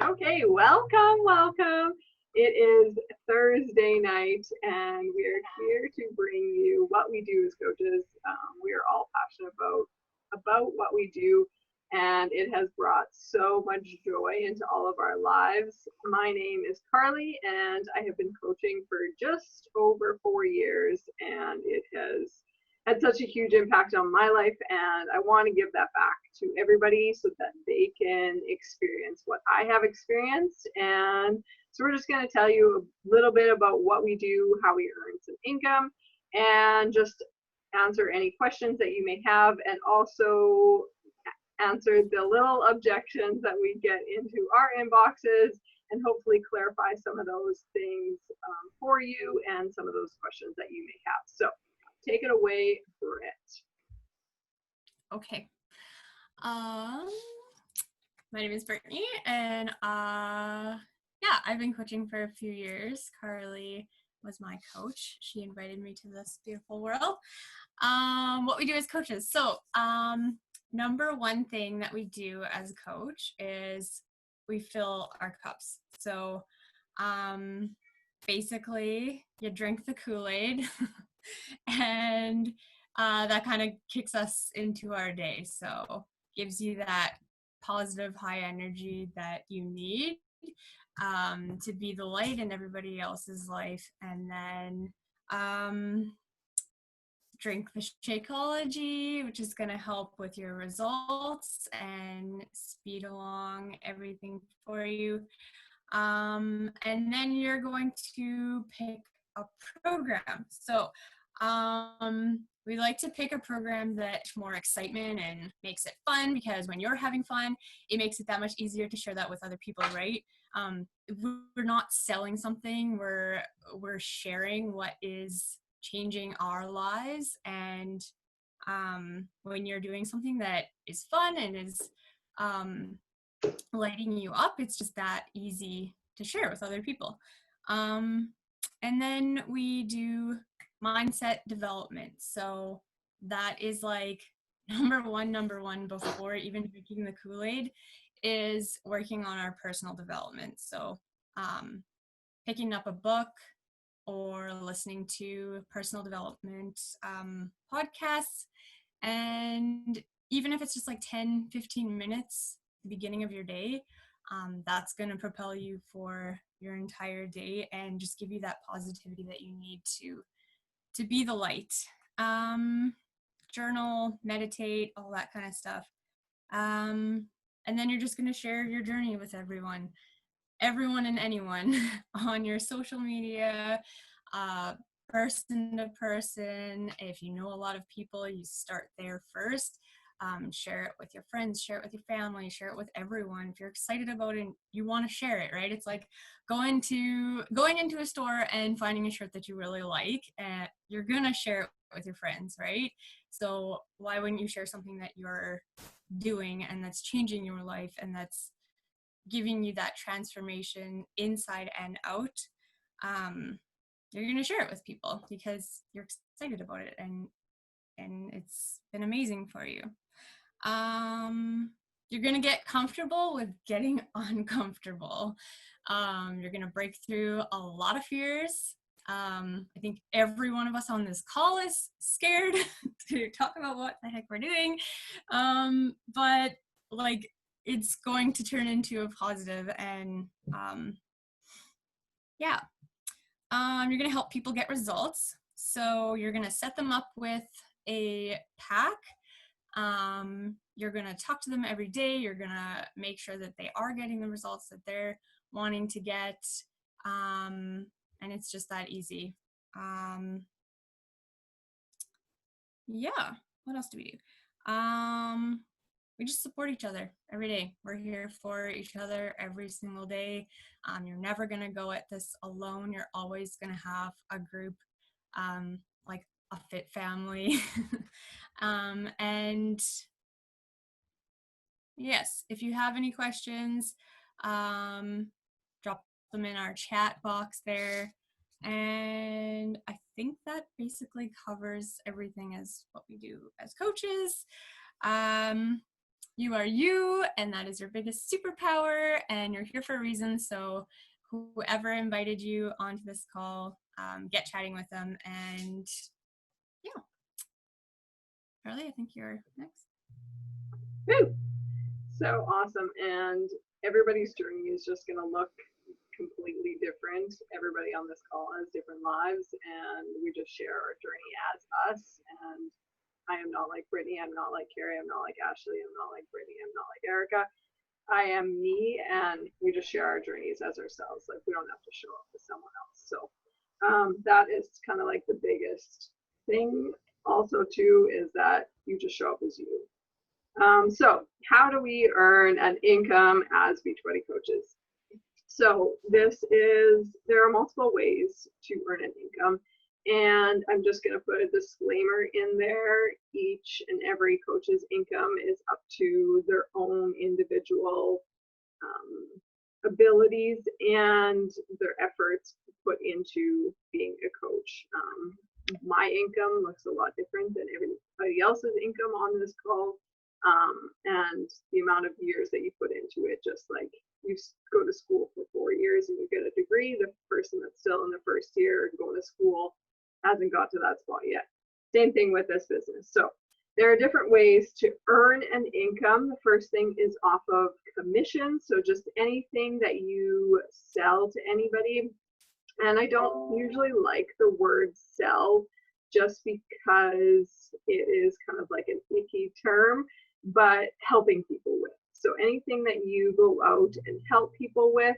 Okay, welcome. It is Thursday night, and we're here to bring you what we do as coaches. We are all passionate about what we do, and it has brought so much joy into all of our lives. My name is Carly, and I have been coaching for just over 4 years, and it has had such a huge impact on my life, and I want to give that back to everybody so that they can experience what I have experienced. And so we're just going to tell you a little bit about what we do, how we earn some income, and just answer any questions that you may have, and also answer the little objections that we get into our inboxes, and hopefully clarify some of those things for you and some of those questions that you may have. So take it away, Britt. Okay. Um, my name is Brittany, and yeah, I've been coaching for a few years. Carly was my coach. She invited me to this beautiful world. What we do as coaches. So, number one thing that we do as a coach is we fill our cups. So, basically, you drink the Kool-Aid, and that kind of kicks us into our day. So gives you that positive, high energy that you need to be the light in everybody else's life. And then drink the Shakeology, which is going to help with your results and speed along everything for you. And then you're going to pick a program. So we like to pick a program that's more excitement and makes it fun, because when you're having fun, it makes it that much easier to share that with other people, right? We're not selling something, we're sharing what is changing our lives. And when you're doing something that is fun and is lighting you up, it's just that easy to share with other people. And then we do mindset development. So that is like number one before even drinking the Kool-Aid is working on our personal development. So picking up a book or listening to personal development podcasts. And even if it's just like 10-15 minutes at the beginning of your day, that's going to propel you for your entire day and just give you that positivity that you need to be the light. Journal, meditate, all that kind of stuff. And then you're just going to share your journey with everyone and anyone on your social media, person to person. If you know a lot of people, you start there first. Share it with your friends, share it with your family, share it with everyone. If you're excited about it, you want to share it, right? It's like going into a store and finding a shirt that you really like, and you're gonna share it with your friends, right? So why wouldn't you share something that you're doing and that's changing your life and that's giving you that transformation inside and out? You're going to share it with people because you're excited about it, and it's been amazing for you. You're going to get comfortable with getting uncomfortable. You're going to break through a lot of fears. I think every one of us on this call is scared to talk about what the heck we're doing. But like, it's going to turn into a positive, and yeah. You're going to help people get results. So you're going to set them up with a pack. You're going to talk to them every day. You're going to make sure that they are getting the results that they're wanting to get. And it's just that easy. Yeah. What else do we do? We just support each other every day. We're here for each other every single day. You're never going to go at this alone. You're always going to have a group, like a fit family. And yes, if you have any questions, drop them in our chat box there. And I think that basically covers everything as what we do as coaches. You are you, and that is your biggest superpower, and you're here for a reason. So whoever invited you onto this call, get chatting with them. And yeah, Charlie, I think you're next. Woo! So awesome. And everybody's journey is just going to look completely different. Everybody on this call has different lives, and we just share our journey as us. And I am not like Brittany. I'm not like Carrie. I'm not like Ashley. I'm not like Brittany. I'm not like Erica. I am me, and we just share our journeys as ourselves. Like, we don't have to show up as someone else. So that is kind of like the biggest thing. Also, too, is that you just show up as you. So how do we earn an income as Beachbody coaches? So there are multiple ways to earn an income. And I'm just going to put a disclaimer in there. Each and every coach's income is up to their own individual abilities and their efforts put into being a coach. My income looks a lot different than everybody else's income on this call. And the amount of years that you put into it, just like you go to school for 4 years and you get a degree, the person that's still in the first year going to school hasn't got to that spot yet. Same thing with this business. So there are different ways to earn an income. The first thing is off of commission. So just anything that you sell to anybody. And I don't usually like the word sell just because it is kind of like an icky term, but helping people with. So anything that you go out and help people with,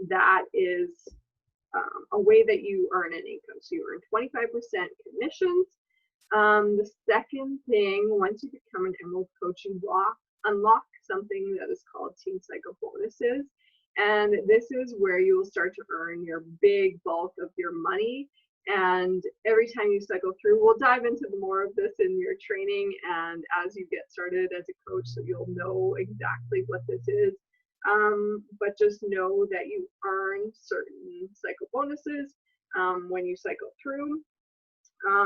that is a way that you earn an income. So you earn 25% commissions. The second thing, once you become an Emerald coach, you unlock something that is called Team Cycle bonuses. And this is where you will start to earn your big bulk of your money. And every time you cycle through, we'll dive into more of this in your training and as you get started as a coach, so you'll know exactly what this is. But just know that you earn certain cycle bonuses when you cycle through.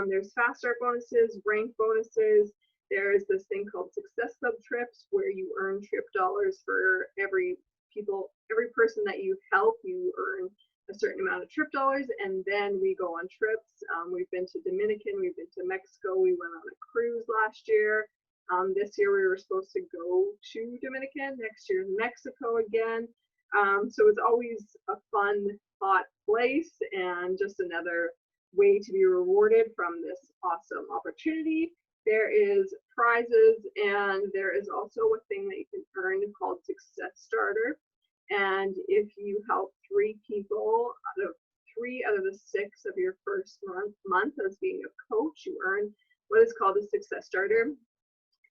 There's fast start bonuses, rank bonuses. There's this thing called Success Sub trips where you earn trip dollars for every person that you help. You earn a certain amount of trip dollars, and then we go on trips. We've been to Dominican, we've been to Mexico, we went on a cruise last year. This year we were supposed to go to Dominican, next year Mexico again. So it's always a fun, hot place and just another way to be rewarded from this awesome opportunity. There is prizes, and there is also a thing that you can earn called Success Starter. And if you help 3 people out of the 6 of your first month as being a coach, you earn what is called a Success Starter.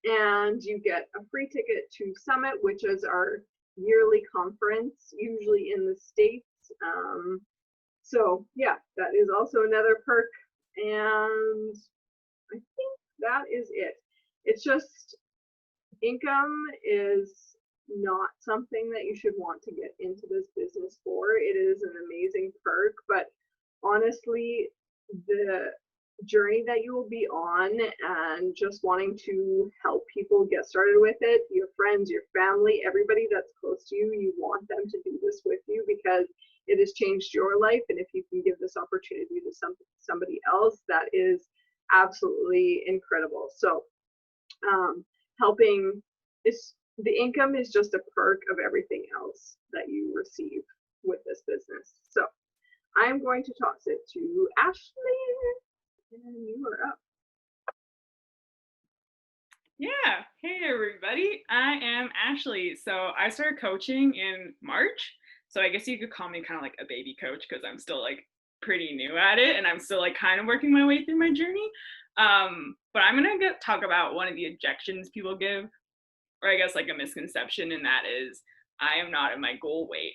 And you get a free ticket to Summit, which is our yearly conference, usually in the States. So yeah, that is also another perk. And I think that is it. It's just, income is not something that you should want to get into this business for. It is an amazing perk, but honestly, the journey that you will be on and just wanting to help people get started with it, your friends, your family, everybody that's close to you, you want them to do this with you because it has changed your life. And if you can give this opportunity to somebody else, that is absolutely incredible. So helping is, the income is just a perk of everything else that you receive with this business. So I'm going to toss it to Ashley, and you are up. Yeah, hey everybody, I am Ashley. So I started coaching in March. So I guess you could call me kind of like a baby coach because I'm still like pretty new at it and I'm still like kind of working my way through my journey. But I'm gonna talk about one of the objections people give, or I guess like a misconception, and that is I am not at my goal weight.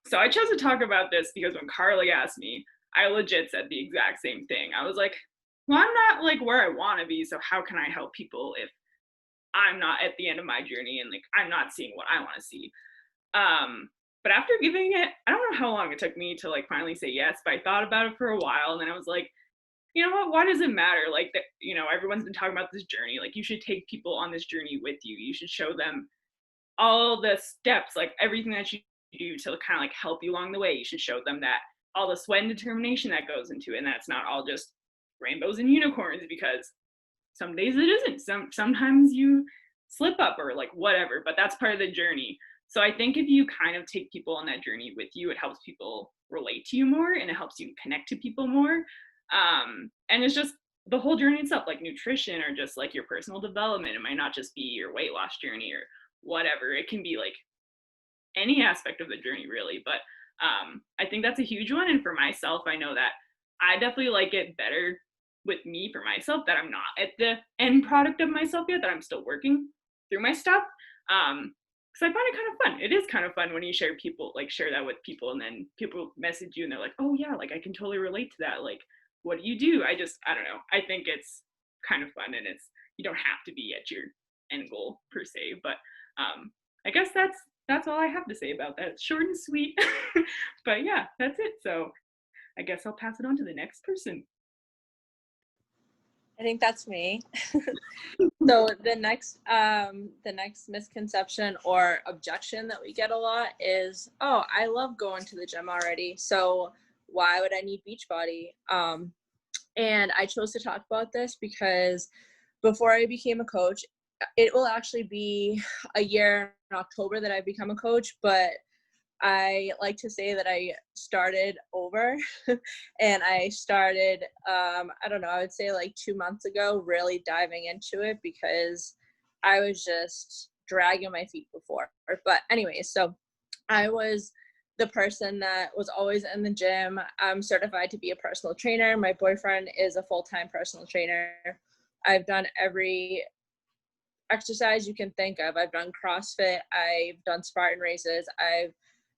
So I chose to talk about this because when Carly asked me, I legit said the exact same thing. I was like, well, I'm not like where I want to be, so how can I help people if I'm not at the end of my journey and like I'm not seeing what I want to see? But after giving it, I don't know how long it took me to like finally say yes, but I thought about it for a while, and then I was like, you know what, why does it matter? Like, that, you know, everyone's been talking about this journey. Like, you should take people on this journey with you. You should show them all the steps, like everything that you do to kind of like help you along the way. You should show them that all the sweat and determination that goes into it, and that's not all just rainbows and unicorns, because some days it isn't. Sometimes you slip up or like whatever, but that's part of the journey. So I think if you kind of take people on that journey with you, it helps people relate to you more, and it helps you connect to people more. And it's just the whole journey itself, like nutrition or just like your personal development. It might not just be your weight loss journey or whatever. It can be like any aspect of the journey, really. But I think that's a huge one. And for myself, I know that I definitely like it better with me for myself, that I'm not at the end product of myself yet, that I'm still working through my stuff. Because I find it kind of fun. It is kind of fun when you share that with people, and then people message you and they're like, oh yeah, like I can totally relate to that. Like, what do you do? I don't know. I think it's kind of fun, and you don't have to be at your end goal per se. But I guess that's all I have to say about that. It's short and sweet. But yeah, that's it. So I guess I'll pass it on to the next person. I think that's me. So the next misconception or objection that we get a lot is, oh, I love going to the gym already, so why would I need Beachbody? And I chose to talk about this because before I became a coach, it will actually be a year in October that I've become a coach, but I like to say that I started over and I started, I don't know, I would say like 2 months ago, really diving into it because I was just dragging my feet before. But anyways, so I was the person that was always in the gym. I'm certified to be a personal trainer. My boyfriend is a full-time personal trainer. I've done every exercise you can think of. I've done CrossFit. I've done Spartan races.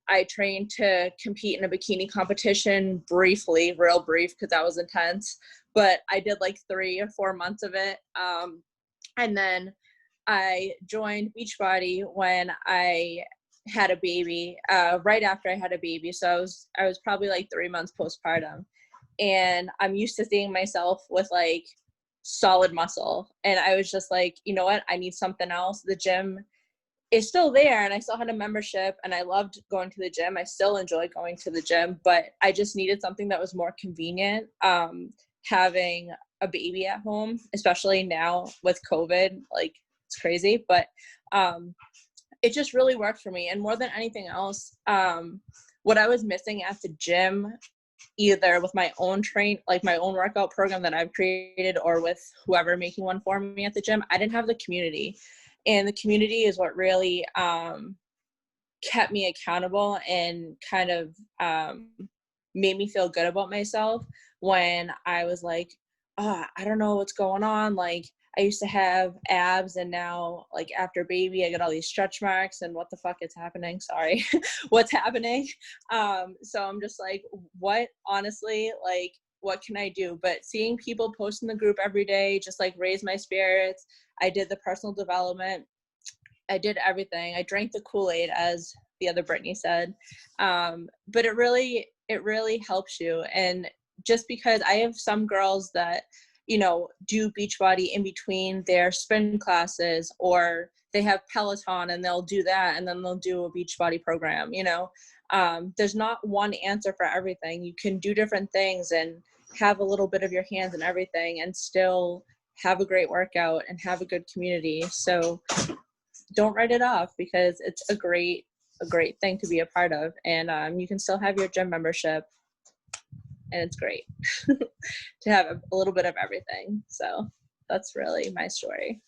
I trained to compete in a bikini competition briefly, real brief, because that was intense. But I did like 3 or 4 months of it. And then I joined Beachbody when I had a baby, right after I had a baby. So I was probably like 3 months postpartum. And I'm used to seeing myself with like solid muscle. And I was just like, you know what? I need something else. The gym is still there, and I still had a membership, and I loved going to the gym. I still enjoy going to the gym, but I just needed something that was more convenient. Having a baby at home, especially now with COVID, like it's crazy, but it just really worked for me. And more than anything else, what I was missing at the gym, either with my own my own workout program that I've created, or with whoever making one for me at the gym, I didn't have the community. And the community is what really kept me accountable and kind of made me feel good about myself when I was like, oh, I don't know what's going on. Like, I used to have abs, and now, like, after baby, I got all these stretch marks, and what the fuck is happening? Sorry. What's happening? So I'm just like, what, honestly, like, what can I do? But seeing people post in the group every day just like raised my spirits. I did the personal development. I did everything. I drank the Kool-Aid, as the other Brittany said. But it really helps you. And just because I have some girls that, you know, do Beachbody in between their spin classes, or they have Peloton and they'll do that, and then they'll do a Beachbody program, you know. There's not one answer for everything. You can do different things and have a little bit of your hands in everything and still have a great workout and have a good community. So don't write it off, because it's a great thing to be a part of. And you can still have your gym membership, and it's great to have a little bit of everything. So that's really my story.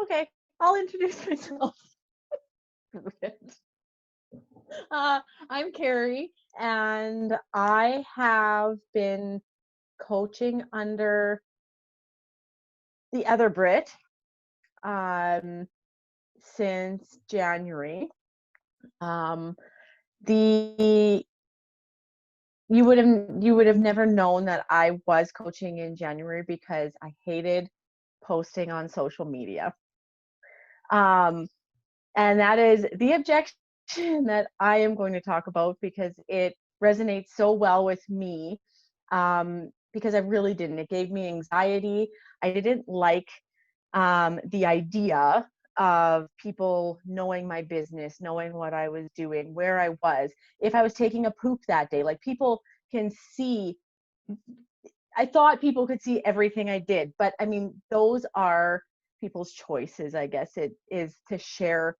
Okay, I'll introduce myself. I'm Carrie, and I have been coaching under the other Brit since January. You would have never known that I was coaching in January, because I hated posting on social media. And that is the objection that I am going to talk about because it resonates so well with me. Because I really didn't. It gave me anxiety. I didn't like the idea of people knowing my business, knowing what I was doing, where I was, if I was taking a poop that day. Like, people can see, I thought people could see everything I did, but I mean, those are people's choices, I guess. It is to share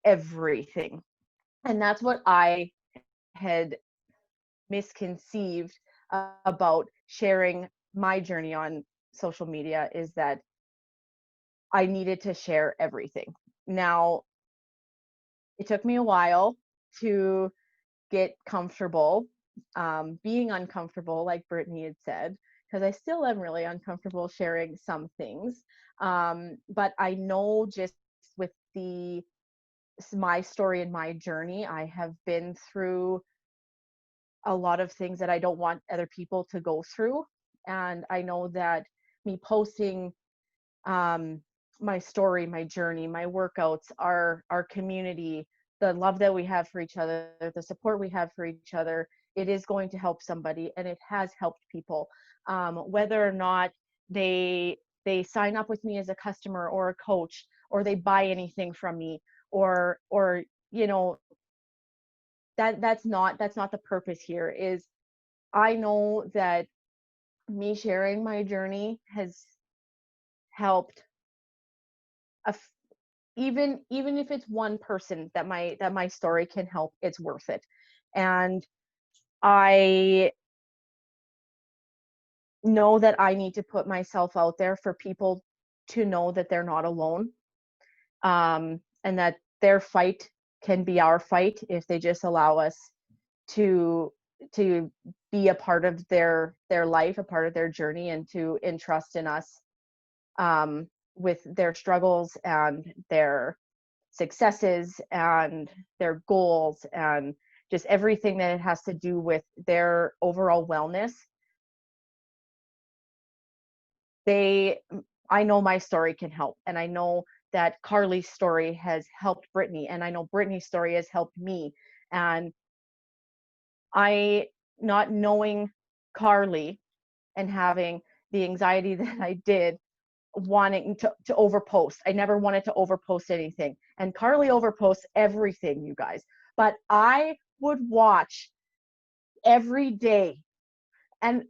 everything. And that's what I had misconceived about sharing my journey on social media, is that I needed to share everything. Now, it took me a while to get comfortable being uncomfortable, like Brittany had said, because I still am really uncomfortable sharing some things. But I know, just with my story and my journey, I have been through a lot of things that I don't want other people to go through. And I know that me posting my story, my journey, my workouts, our community, the love that we have for each other, the support we have for each other, it is going to help somebody, and it has helped people. Whether or not they sign up with me as a customer or a coach, or they buy anything from me, or you know, that's not the purpose here. Is I know that me sharing my journey has helped even if it's one person that my story can help, it's worth it. And I know that I need to put myself out there for people to know that they're not alone, and that their fight can be our fight if they just allow us to be a part of their life, a part of their journey, and to entrust in us with their struggles and their successes and their goals, and just everything that it has to do with their overall wellness. I know my story can help, and I know that Carly's story has helped Brittany, and I know Brittany's story has helped me. And I, not knowing Carly and having the anxiety that I did, wanting to overpost. I never wanted to overpost anything. And Carly overposts everything, you guys. But I would watch every day. And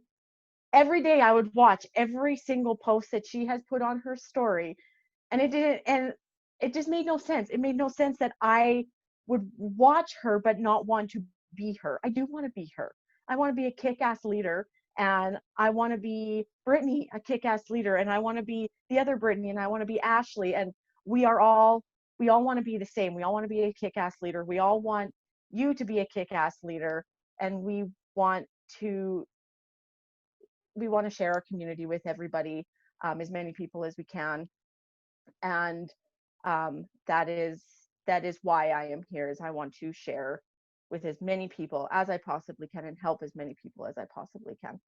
every day I would watch every single post that she has put on her story. And it just made no sense. It made no sense that I would watch her but not want to be her. I do want to be her. I want to be a kick-ass leader, and I want to be Brittany, a kick-ass leader, and I want to be the other Brittany, and I want to be Ashley, and we all want to be the same. We all want to be a kick-ass leader. We all want you to be a kick-ass leader, and we want to share our community with everybody, as many people as we can. And that is why I am here, is I want to share with as many people as I possibly can and help as many people as I possibly can.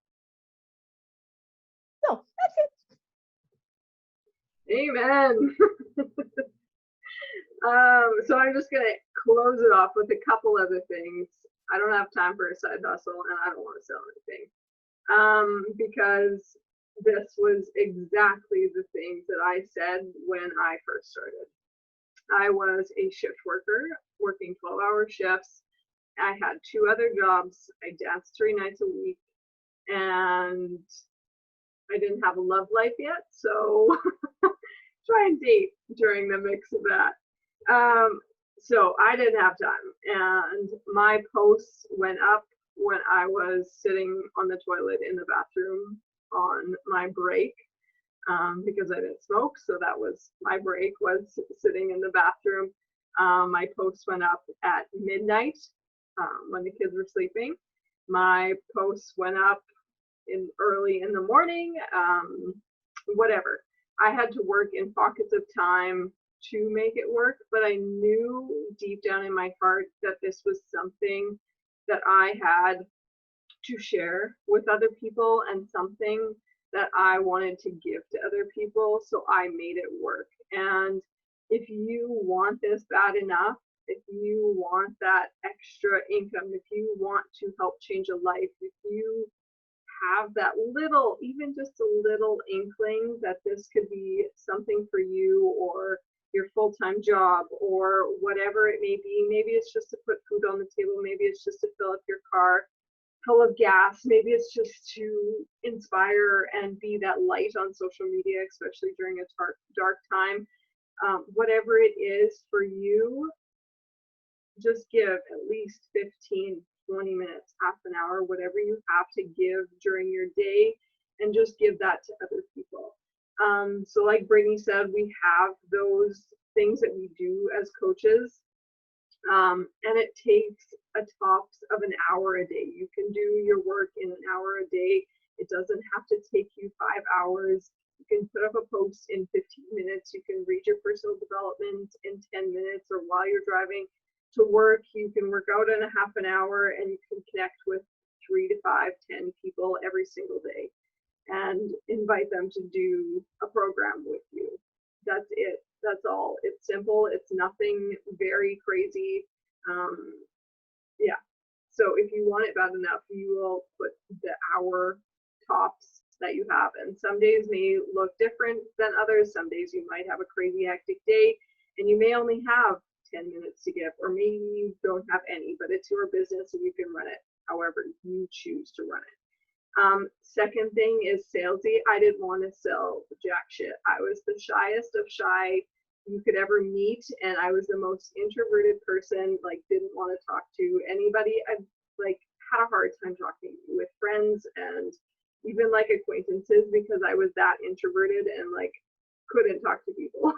So that's it. Amen. So I'm just gonna close it off with a couple other things. I don't have time for a side hustle, and I don't want to sell anything, because this was exactly the things that I said when I first started. I was a shift worker, working 12-hour shifts. I had 2 other jobs. I danced 3 nights a week, and I didn't have a love life yet, so try and date during the mix of that. So I didn't have time, and my posts went up when I was sitting on the toilet in the bathroom on my break, because I didn't smoke, so that was my break, was sitting in the bathroom. My posts went up at midnight, when the kids were sleeping. My posts went up early in the morning, whatever. I had to work in pockets of time to make it work, but I knew deep down in my heart that this was something that I had to share with other people, and something that I wanted to give to other people, so I made it work. And if you want this bad enough, if you want that extra income, if you want to help change a life, if you have that little, even just a little inkling that this could be something for you or your full-time job or whatever it may be, maybe it's just to put food on the table, maybe it's just to fill up your car full of gas, maybe it's just to inspire and be that light on social media, especially during a dark time. Whatever it is for you, just give at least 15, 20 minutes, half an hour, whatever you have to give during your day, and just give that to other people. So like Brittany said, we have those things that we do as coaches, and it takes a tops of an hour a day. You can do your work in an hour a day. It doesn't have to take you 5 hours. You can put up a post in 15 minutes. You can read your personal development in 10 minutes, or while you're driving to work, you can work out in a half an hour, and you can connect with 3 to 5, 10 people every single day and invite them to do a program with you. That's it. That's all. It's simple. It's nothing very crazy. Yeah. So if you want it bad enough, you will put the hour tops that you have. And some days may look different than others. Some days you might have a crazy hectic day and you may only have 10 minutes to give, or maybe you don't have any, but it's your business and you can run it however you choose to run it. Second thing is salesy. I didn't want to sell jack shit. I was the shyest of shy you could ever meet, and I was the most introverted person, like didn't want to talk to anybody. I like had a hard time talking with friends and even like acquaintances because I was that introverted and like couldn't talk to people.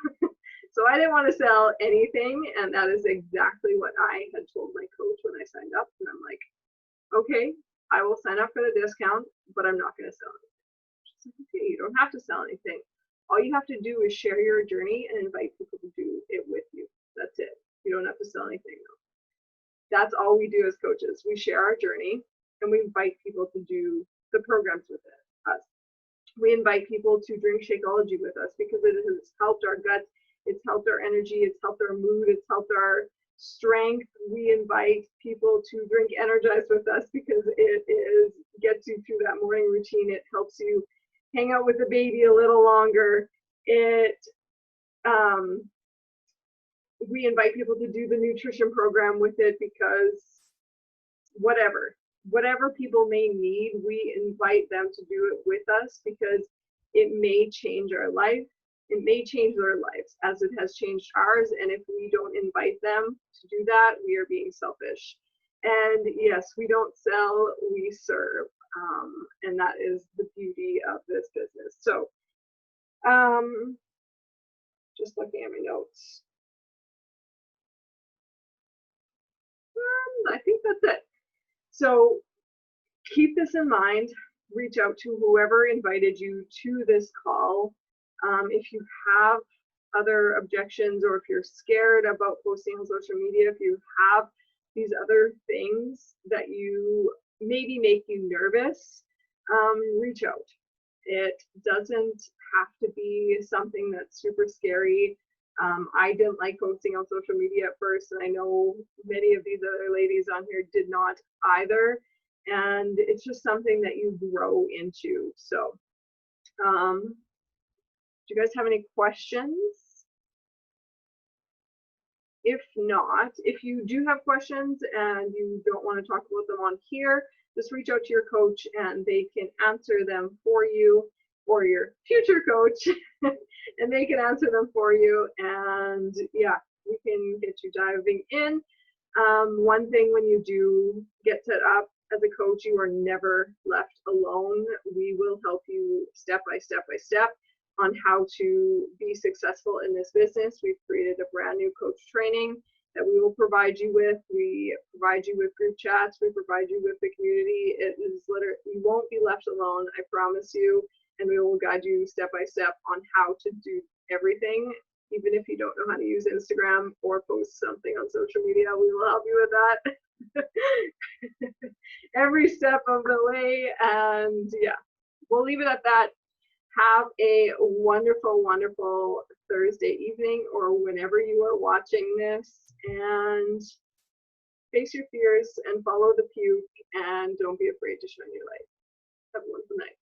So I didn't want to sell anything, and that is exactly what I had told my coach when I signed up. And I'm like, okay, I will sign up for the discount, but I'm not going to sell anything. She's like, okay, you don't have to sell anything. All you have to do is share your journey and invite people to do it with you. That's it. You don't have to sell anything. That's all we do as coaches. We share our journey and we invite people to do the programs with us. We invite people to drink Shakeology with us because it has helped our gut, it's helped our energy, it's helped our mood, it's helped our strength. We invite people to drink Energize with us because it gets you through that morning routine. It helps you hang out with the baby a little longer. We invite people to do the nutrition program with it because whatever people may need, we invite them to do it with us because it may change our life. It may change their lives as it has changed ours. And if we don't invite them to do that, we are being selfish. And yes, we don't sell, we serve. And that is the beauty of this business. So just looking at my notes. I think that's it. So keep this in mind. Reach out to whoever invited you to this call. If you have other objections or if you're scared about posting on social media, if you have these other things that you maybe make you nervous, reach out. It doesn't have to be something that's super scary. I didn't like posting on social media at first, and I know many of these other ladies on here did not either. And it's just something that you grow into. So, do you guys have any questions? If not, if you do have questions and you don't want to talk about them on here, just reach out to your coach and they can answer them for you, or your future coach, and they can answer them for you. And yeah, we can get you diving in. One thing, when you do get set up as a coach, you are never left alone. We will help you step by step by step on how to be successful in this business. We've created a brand new coach training that we will provide you with. We provide you with group chats. We provide you with the community. It is literally, you won't be left alone, I promise you. And we will guide you step by step on how to do everything. Even if you don't know how to use Instagram or post something on social media, we will help you with that every step of the way. And yeah, we'll leave it at that. Have a wonderful, wonderful Thursday evening or whenever you are watching this, and face your fears and follow the puke, and don't be afraid to shine your light. Have a wonderful night.